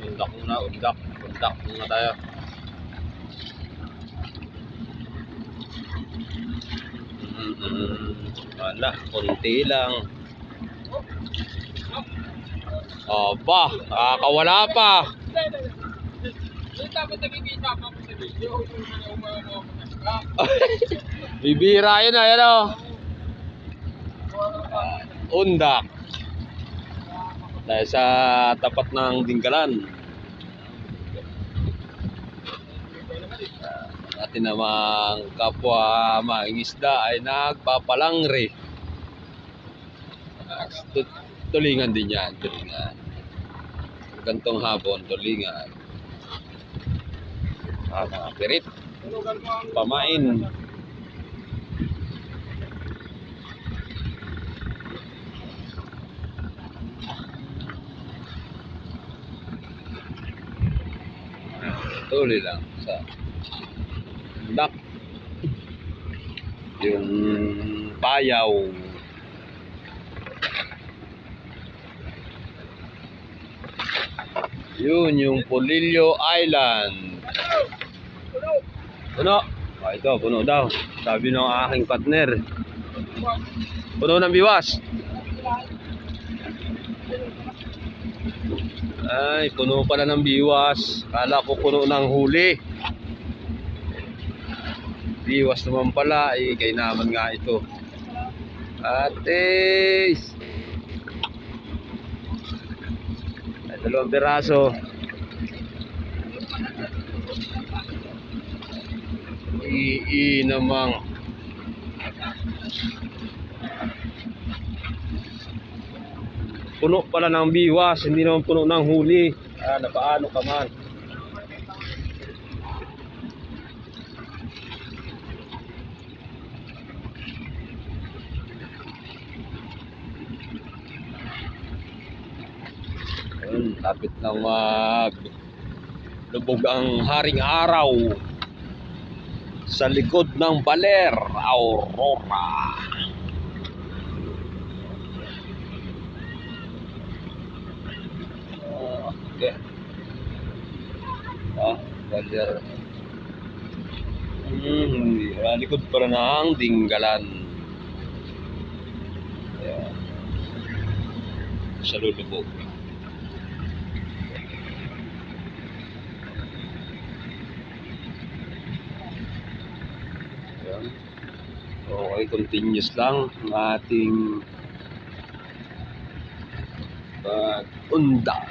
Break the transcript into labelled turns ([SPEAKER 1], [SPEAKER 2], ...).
[SPEAKER 1] Undak muna, undak. Undak muna tayo. Wala, konti lang. Aba, nakakawala pa. Bibira yun, ayan o. Undak. Dahil sa tapat ng Dinggalan. Atin namang kapwa mangingisda ay nagpapalangre. Tulingan din yan, tulingan. Gantong hapon, tulingan. Mga pirit, pamain. Tuloy lang sa undak. Yung payaw. Yun, yung Polillo Island. Puno. Oh, ito, puno daw. Sabi ng aking partner. Puno ng biwas. Ay, puno pala ng biwas. Kala ko puno ng huli. Biwas naman pala. Eh, kay naman nga ito. Ates. Ay, 2 piraso. Namang puno pala ng biwas, hindi naman puno ng huli. Napaano ka man. Lapit ng lubog ang haring araw sa likod ng Baler, Aurora. Okay. Baler. Likod pala ng Dinggalan. Ayan. Sa lulubog. Okay, continuous lang ang ating pag-undak.